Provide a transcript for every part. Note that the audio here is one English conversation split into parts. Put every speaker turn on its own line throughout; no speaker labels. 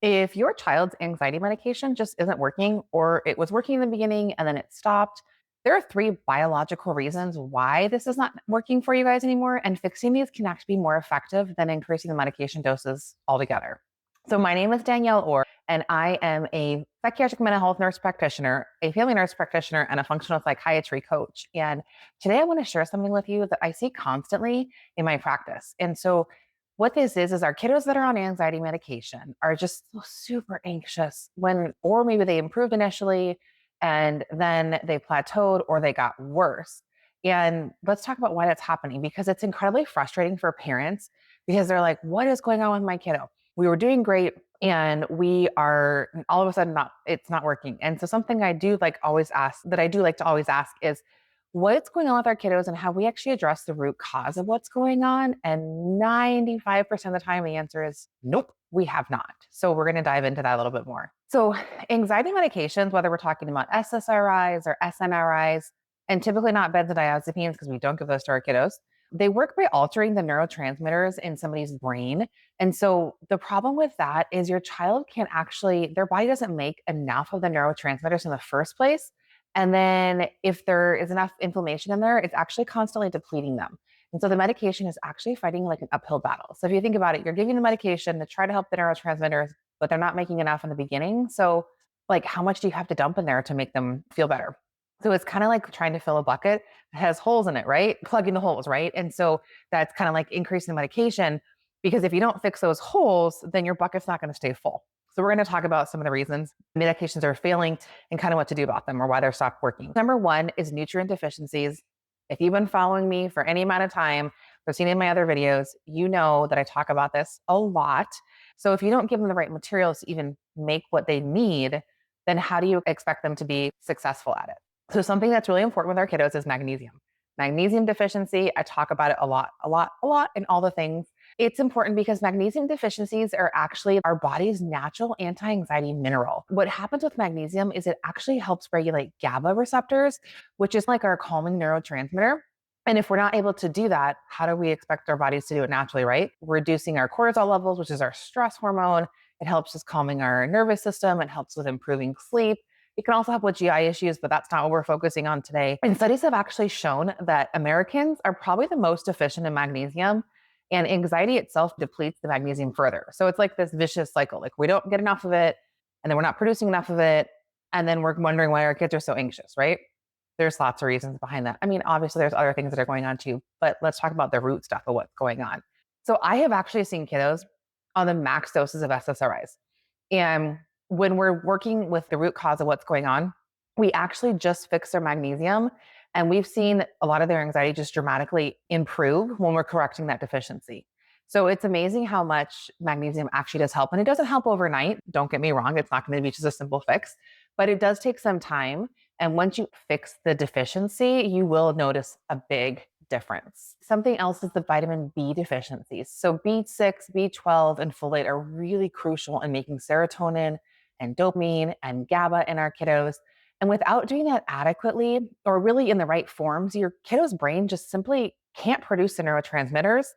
If your child's anxiety medication just isn't working, or it was working in the beginning and then it stopped, there are three biological reasons why this is not working for you guys anymore. And fixing these can actually be more effective than increasing the medication doses altogether. So, my name is Danielle Orr, and I am a psychiatric mental health nurse practitioner, a family nurse practitioner, and a functional psychiatry coach. And today I want to share something with you that I see constantly in my practice. And so, what this is our kiddos that are on anxiety medication are just super anxious or maybe they improved initially and then they plateaued or they got worse. And let's talk about why that's happening, because it's incredibly frustrating for parents, because they're like, what is going on with my kiddo? We were doing great and we are all of a sudden it's not working. And so something I do like to always ask is, what's going on with our kiddos and have we actually addressed the root cause of what's going on? And 95% of the time, the answer is nope, we have not. So we're going to dive into that a little bit more. So anxiety medications, whether we're talking about SSRIs or SNRIs, and typically not benzodiazepines because we don't give those to our kiddos, they work by altering the neurotransmitters in somebody's brain. And so the problem with that is your child their body doesn't make enough of the neurotransmitters in the first place. And then if there is enough inflammation in there, it's actually constantly depleting them. And so the medication is actually fighting like an uphill battle. So if you think about it, you're giving the medication to try to help the neurotransmitters, but they're not making enough in the beginning. So like, how much do you have to dump in there to make them feel better? So it's kind of like trying to fill a bucket that has holes in it, right? Plugging the holes, right? And so that's kind of like increasing the medication, because if you don't fix those holes, then your bucket's not going to stay full. So we're going to talk about some of the reasons medications are failing and kind of what to do about them or why they're stopped working. Number one is nutrient deficiencies. If you've been following me for any amount of time or seen in my other videos, you know that I talk about this a lot. So if you don't give them the right materials to even make what they need, then how do you expect them to be successful at it? So something that's really important with our kiddos is magnesium. Magnesium deficiency, I talk about it a lot in all the things. It's important because magnesium deficiencies are actually our body's natural anti-anxiety mineral. What happens with magnesium is it actually helps regulate GABA receptors, which is like our calming neurotransmitter. And if we're not able to do that, how do we expect our bodies to do it naturally, right? We're reducing our cortisol levels, which is our stress hormone. It helps us calming our nervous system. It helps with improving sleep. It can also help with GI issues, but that's not what we're focusing on today. And studies have actually shown that Americans are probably the most deficient in magnesium, and anxiety itself depletes the magnesium further. So it's like this vicious cycle. Like we don't get enough of it, and then we're not producing enough of it, and then we're wondering why our kids are so anxious, right? There's lots of reasons behind that. I mean, obviously there's other things that are going on too, but let's talk about the root stuff of what's going on. So I have actually seen kiddos on the max doses of SSRIs. And when we're working with the root cause of what's going on, we actually just fix their magnesium. And we've seen a lot of their anxiety just dramatically improve when we're correcting that deficiency. So it's amazing how much magnesium actually does help. And it doesn't help overnight. Don't get me wrong. It's not going to be just a simple fix, but it does take some time. And once you fix the deficiency, you will notice a big difference. Something else is the vitamin B deficiencies. So B6, B12, and folate are really crucial in making serotonin and dopamine and GABA in our kiddos. And without doing that adequately or really in the right forms, your kiddo's brain just simply can't produce the neurotransmitters.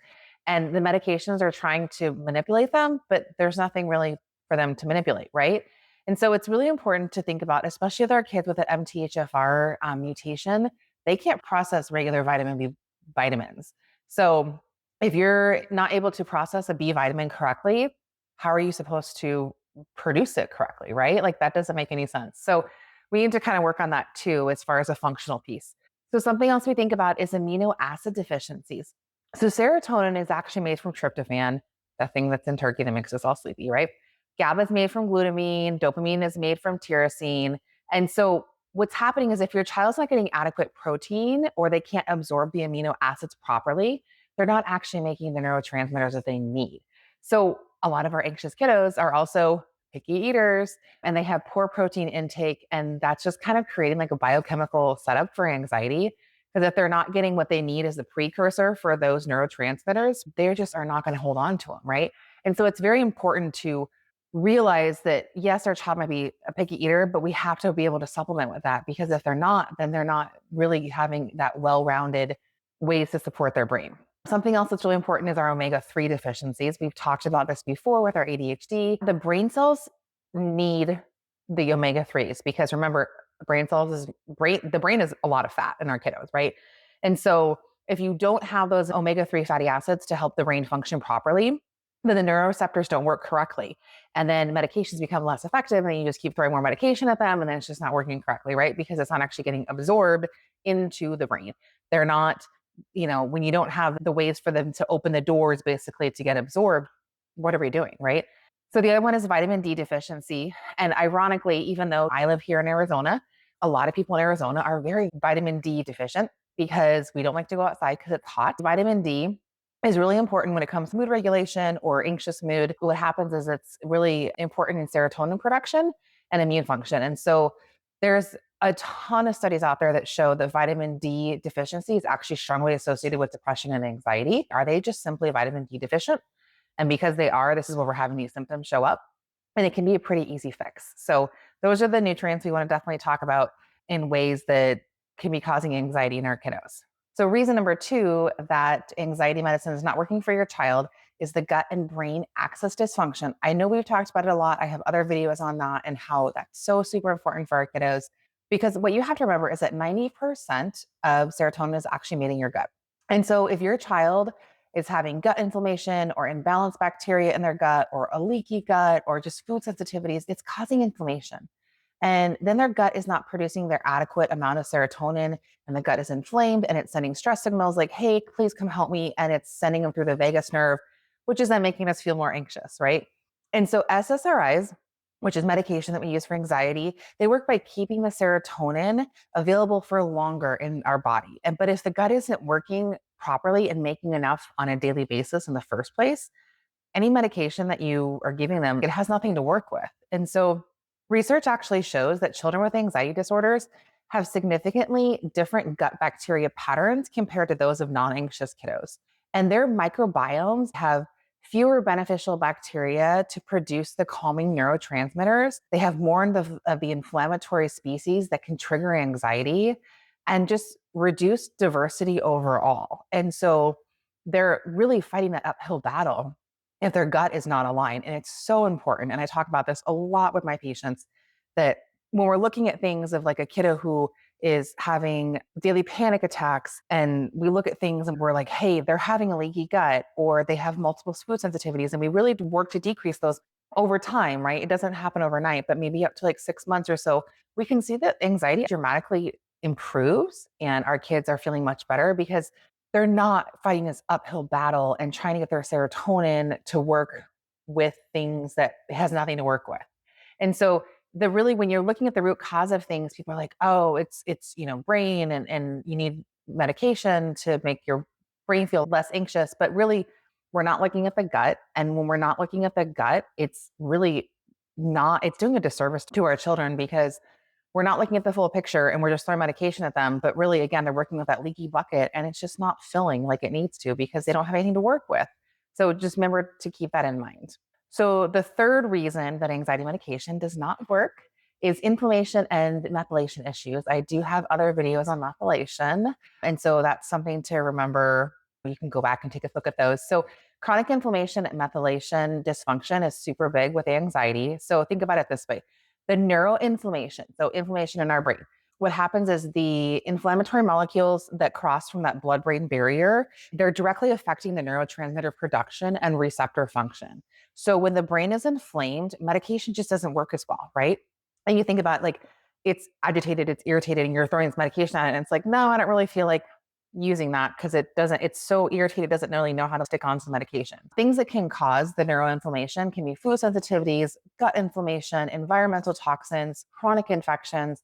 And the medications are trying to manipulate them, but there's nothing really for them to manipulate, right? And so it's really important to think about, especially with our kids with an MTHFR mutation, they can't process regular vitamin B vitamins. So if you're not able to process a B vitamin correctly, how are you supposed to produce it correctly, right? Like that doesn't make any sense. So we need to kind of work on that too, as far as a functional piece. So something else we think about is amino acid deficiencies. So serotonin is actually made from tryptophan, that thing that's in turkey that makes us all sleepy, right? GABA is made from glutamine, dopamine is made from tyrosine. And so what's happening is if your child's not getting adequate protein or they can't absorb the amino acids properly, they're not actually making the neurotransmitters that they need. So a lot of our anxious kiddos are also picky eaters and they have poor protein intake. And that's just kind of creating like a biochemical setup for anxiety. Because if they're not getting what they need as the precursor for those neurotransmitters, they just are not going to hold on to them, right? And so it's very important to realize that, yes, our child might be a picky eater, but we have to be able to supplement with that, because if they're not, then they're not really having that well-rounded ways to support their brain. Something else that's really important is our omega-3 deficiencies. We've talked about this before with our ADHD. The brain cells need the omega-3s because remember, the brain is a lot of fat in our kiddos, right? And so if you don't have those omega-3 fatty acids to help the brain function properly, then the neuroreceptors don't work correctly. And then medications become less effective and you just keep throwing more medication at them and then it's just not working correctly, right? Because it's not actually getting absorbed into the brain. They're not, when you don't have the ways for them to open the doors basically to get absorbed, what are we doing, right? So the other one is vitamin D deficiency. And ironically, even though I live here in Arizona, a lot of people in Arizona are very vitamin D deficient because we don't like to go outside because it's hot. Vitamin D is really important when it comes to mood regulation or anxious mood. What happens is it's really important in serotonin production and immune function. And so there's a ton of studies out there that show that vitamin D deficiency is actually strongly associated with depression and anxiety. Are they just simply vitamin D deficient? And because they are, this is where we're having these symptoms show up. And it can be a pretty easy fix. So those are the nutrients we want to definitely talk about in ways that can be causing anxiety in our kiddos. So reason number 2 that anxiety medicine is not working for your child is the gut and brain axis dysfunction. I know we've talked about it a lot. I have other videos on that and how that's so super important for our kiddos. Because what you have to remember is that 90% of serotonin is actually made in your gut. And so if your child is having gut inflammation or imbalanced bacteria in their gut or a leaky gut or just food sensitivities, it's causing inflammation. And then their gut is not producing their adequate amount of serotonin and the gut is inflamed and it's sending stress signals like, hey, please come help me. And it's sending them through the vagus nerve, which is then making us feel more anxious, right? And so SSRIs, which is medication that we use for anxiety, they work by keeping the serotonin available for longer in our body. But if the gut isn't working properly and making enough on a daily basis in the first place, any medication that you are giving them, it has nothing to work with. And so research actually shows that children with anxiety disorders have significantly different gut bacteria patterns compared to those of non-anxious kiddos. And their microbiomes have fewer beneficial bacteria to produce the calming neurotransmitters. They have more of the inflammatory species that can trigger anxiety and just reduce diversity overall. And so they're really fighting that uphill battle if their gut is not aligned. And it's so important. And I talk about this a lot with my patients that when we're looking at things of like a kiddo who is having daily panic attacks and we look at things and we're like, hey, they're having a leaky gut or they have multiple food sensitivities. And we really work to decrease those over time, right? It doesn't happen overnight, but maybe up to like 6 months or so, we can see that anxiety dramatically improves and our kids are feeling much better because they're not fighting this uphill battle and trying to get their serotonin to work with things that it has nothing to work with. And so when you're looking at the root cause of things, people are like, oh, it's brain and you need medication to make your brain feel less anxious. But really, we're not looking at the gut. And when we're not looking at the gut, it's really it's doing a disservice to our children because we're not looking at the full picture and we're just throwing medication at them. But really, again, they're working with that leaky bucket and it's just not filling like it needs to because they don't have anything to work with. So just remember to keep that in mind. So the third reason that anxiety medication does not work is inflammation and methylation issues. I do have other videos on methylation. And so that's something to remember. You can go back and take a look at those. So chronic inflammation and methylation dysfunction is super big with anxiety. So think about it this way. The neuroinflammation, so inflammation in our brain, what happens is the inflammatory molecules that cross from that blood-brain barrier, they're directly affecting the neurotransmitter production and receptor function. So when the brain is inflamed, medication just doesn't work as well, right? And you think about like, it's agitated, it's irritated, and you're throwing this medication at it, and it's like, no, I don't really feel like using that because it's so irritated, it doesn't really know how to stick on some medication. Things that can cause the neuroinflammation can be food sensitivities, gut inflammation, environmental toxins, chronic infections,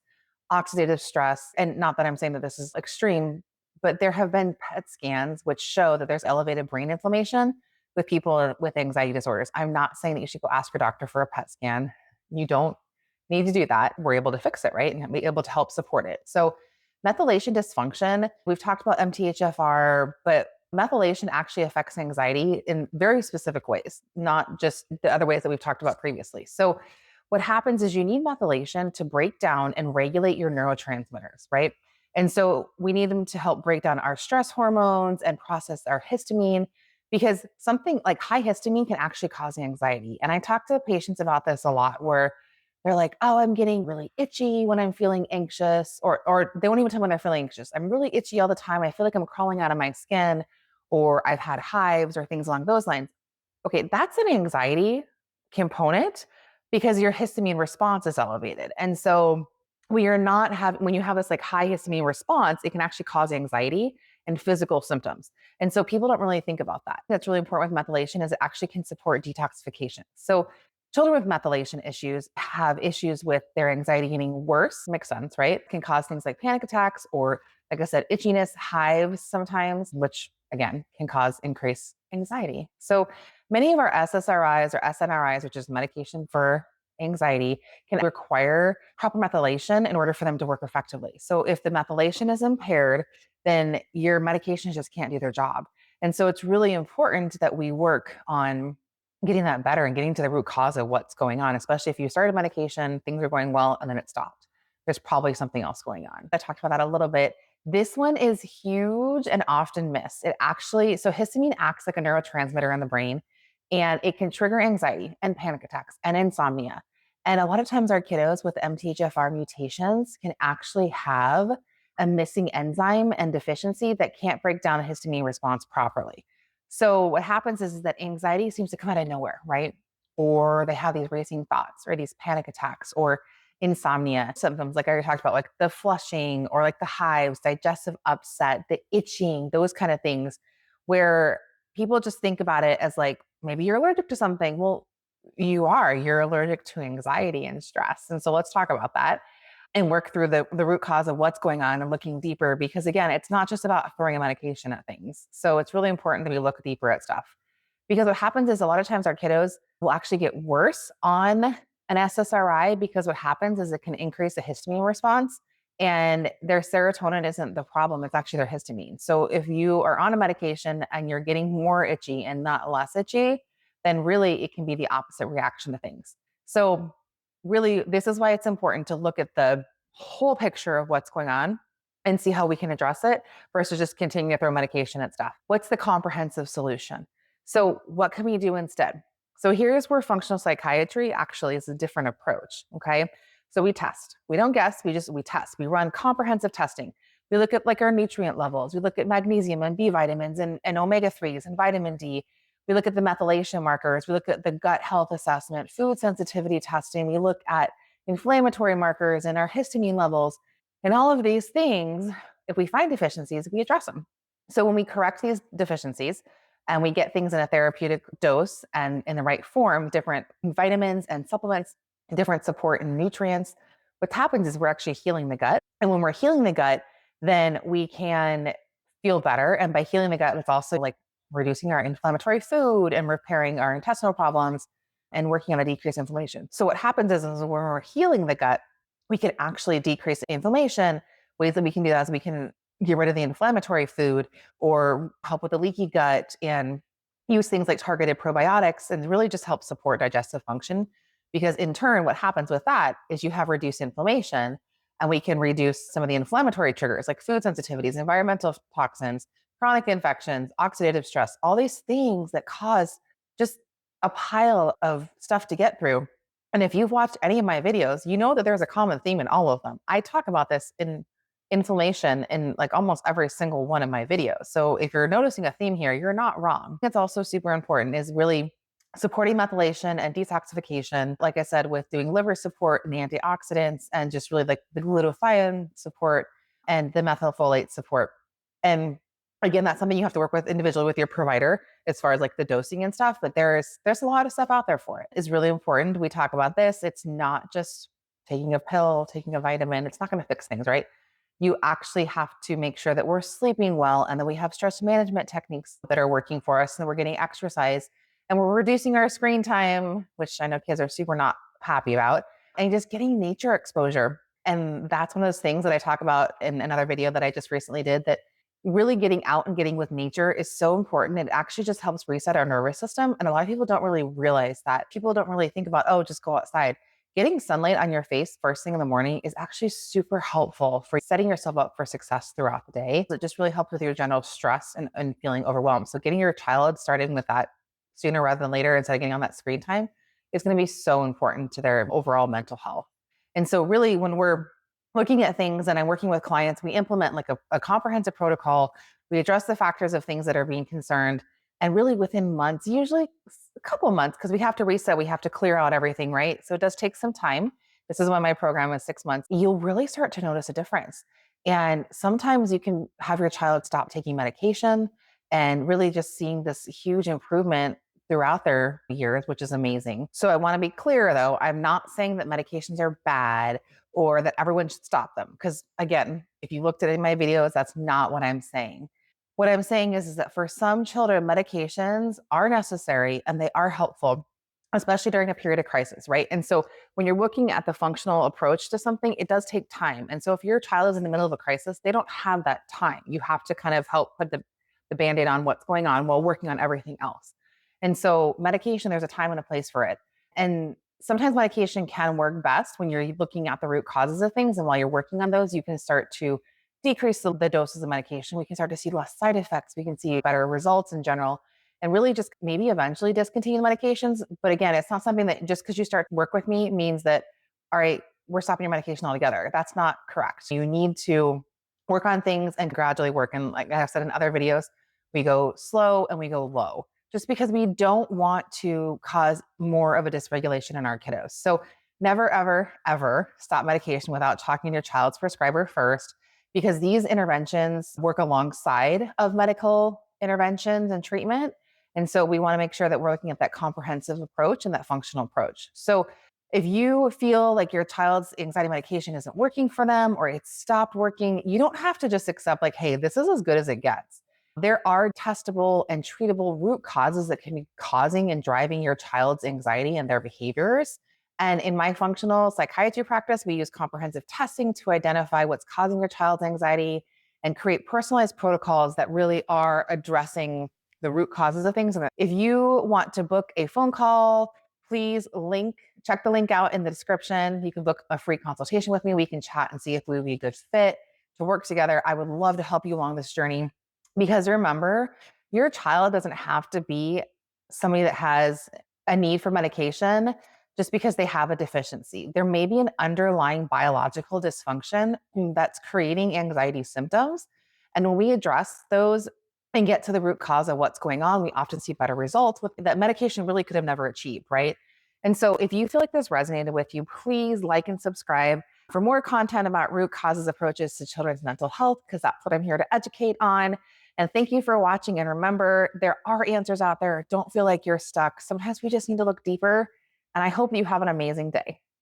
oxidative stress. And not that I'm saying that this is extreme, but there have been PET scans which show that there's elevated brain inflammation with people with anxiety disorders. I'm not saying that you should go ask your doctor for a PET scan. You don't need to do that. We're able to fix it, right? And be able to help support it. So methylation dysfunction, we've talked about MTHFR, but methylation actually affects anxiety in very specific ways, not just the other ways that we've talked about previously. So what happens is you need methylation to break down and regulate your neurotransmitters, right? And so we need them to help break down our stress hormones and process our histamine, because something like high histamine can actually cause anxiety. And I talk to patients about this a lot, where they're like, oh, I'm getting really itchy when I'm feeling anxious, or they won't even tell me when they're feeling anxious. I'm really itchy all the time. I feel like I'm crawling out of my skin, or I've had hives or things along those lines. Okay, that's an anxiety component because your histamine response is elevated. And so when you have this like high histamine response, it can actually cause anxiety and physical symptoms. And so people don't really think about that. That's really important with methylation, is it actually can support detoxification. So children with methylation issues have issues with their anxiety getting worse. Makes sense, right? It can cause things like panic attacks, or like I said, itchiness, hives sometimes, which again can cause increased anxiety. So many of our SSRIs or SNRIs, which is medication for anxiety, can require proper methylation in order for them to work effectively. So if the methylation is impaired, then your medications just can't do their job. And so it's really important that we work on getting that better and getting to the root cause of what's going on, especially if you started medication, things are going well, and then it stopped. There's probably something else going on. I talked about that a little bit. This one is huge and often missed. So histamine acts like a neurotransmitter in the brain, and it can trigger anxiety and panic attacks and insomnia. And a lot of times our kiddos with MTHFR mutations can actually have a missing enzyme and deficiency that can't break down a histamine response properly. So what happens is that anxiety seems to come out of nowhere, right? Or they have these racing thoughts, or these panic attacks, or insomnia symptoms, like I already talked about, like the flushing, or like the hives, digestive upset, the itching, those kind of things, where people just think about it as like, maybe you're allergic to something. Well, you're allergic to anxiety and stress. And so let's talk about that and work through the root cause of what's going on and looking deeper, because again, it's not just about throwing a medication at things. So it's really important that we look deeper at stuff, because what happens is a lot of times our kiddos will actually get worse on an SSRI, because what happens is it can increase the histamine response, and their serotonin isn't the problem. It's actually their histamine. So if you are on a medication and you're getting more itchy and not less itchy, then really it can be the opposite reaction to things. So really, this is why it's important to look at the whole picture of what's going on and see how we can address it versus just continuing to throw medication at stuff. What's the comprehensive solution? So what can we do instead? So here's where functional psychiatry actually is a different approach, okay? So we test. We don't guess, we test. We run comprehensive testing. We look at like our nutrient levels. We look at magnesium and B vitamins and omega-3s and vitamin D. We look at the methylation markers. We look at the gut health assessment, food sensitivity testing. We look at inflammatory markers and our histamine levels. And all of these things, if we find deficiencies, we address them. So when we correct these deficiencies and we get things in a therapeutic dose and in the right form, different vitamins and supplements, different support and nutrients, what happens is we're actually healing the gut. And when we're healing the gut, then we can feel better. And by healing the gut, it's also like reducing our inflammatory food and repairing our intestinal problems and working on a decreased inflammation. So what happens is when we're healing the gut, we can actually decrease inflammation. Ways that we can do that is we can get rid of the inflammatory food, or help with the leaky gut, and use things like targeted probiotics, and really just help support digestive function. Because in turn, what happens with that is you have reduced inflammation, and we can reduce some of the inflammatory triggers like food sensitivities, environmental toxins, chronic infections, oxidative stress, all these things that cause just a pile of stuff to get through. And if you've watched any of my videos, you know that there's a common theme in all of them. I talk about this in inflammation in like almost every single one of my videos. So if you're noticing a theme here, you're not wrong. It's also super important is really supporting methylation and detoxification. Like I said, with doing liver support and the antioxidants, and just really like the glutathione support and the methylfolate support. And again, that's something you have to work with individually with your provider as far as like the dosing and stuff. But there's a lot of stuff out there for it. It's really important. We talk about this. It's not just taking a pill, taking a vitamin. It's not going to fix things, right? You actually have to make sure that we're sleeping well, and that we have stress management techniques that are working for us, and that we're getting exercise, and we're reducing our screen time, which I know kids are super not happy about, and just getting nature exposure. And that's one of those things that I talk about in another video that I just recently did, that really getting out and getting with nature is so important. It actually just helps reset our nervous system. And a lot of people don't really realize that. People don't really think about, oh, just go outside. getting sunlight on your face first thing in the morning is actually super helpful for setting yourself up for success throughout the day. It just really helps with your general stress and feeling overwhelmed. So getting your child started with that sooner rather than later instead of getting on that screen time is going to be so important to their overall mental health. And so really when we're looking at things and I'm working with clients, we implement like a comprehensive protocol. We address the factors of things that are being concerned. And really within months, usually a couple months, because we have to reset, we have to clear out everything, right? So it does take some time. This is why my program is 6 months. You'll really start to notice a difference. And sometimes you can have your child stop taking medication and really just seeing this huge improvement throughout their years, which is amazing. So I want to be clear though, I'm not saying that medications are bad or that everyone should stop them. Because again, if you looked at any of my videos, that's not what I'm saying. What I'm saying is that for some children, medications are necessary and they are helpful, especially during a period of crisis, right? And so when you're looking at the functional approach to something, it does take time. And so if your child is in the middle of a crisis, they don't have that time. You have to kind of help put the Band-Aid on what's going on while working on everything else. And so medication, there's a time and a place for it. And sometimes medication can work best when you're looking at the root causes of things. And while you're working on those, you can start to decrease the doses of medication. We can start to see less side effects. We can see better results in general and really just maybe eventually discontinue medications. But again, it's not something that just because you start to work with me means that, all right, we're stopping your medication altogether. That's not correct. You need to work on things and gradually work. And like I've said in other videos, we go slow and we go low just because we don't want to cause more of a dysregulation in our kiddos. So never, ever, ever stop medication without talking to your child's prescriber first, because these interventions work alongside of medical interventions and treatment. And so we want to make sure that we're looking at that comprehensive approach and that functional approach. So if you feel like your child's anxiety medication isn't working for them or it's stopped working, you don't have to just accept like, hey, this is as good as it gets. There are testable and treatable root causes that can be causing and driving your child's anxiety and their behaviors. And in my functional psychiatry practice, we use comprehensive testing to identify what's causing your child's anxiety and create personalized protocols that really are addressing the root causes of things. And if you want to book a phone call, please check the link out in the description. You can book a free consultation with me. We can chat and see if we would be a good fit to work together. I would love to help you along this journey because remember, your child doesn't have to be somebody that has a need for medication just because they have a deficiency. There may be an underlying biological dysfunction that's creating anxiety symptoms. And when we address those and get to the root cause of what's going on, we often see better results that medication really could have never achieved, right? And so if you feel like this resonated with you, please like and subscribe for more content about root causes approaches to children's mental health, because that's what I'm here to educate on. And thank you for watching. And remember, there are answers out there. Don't feel like you're stuck. Sometimes we just need to look deeper. And I hope you have an amazing day.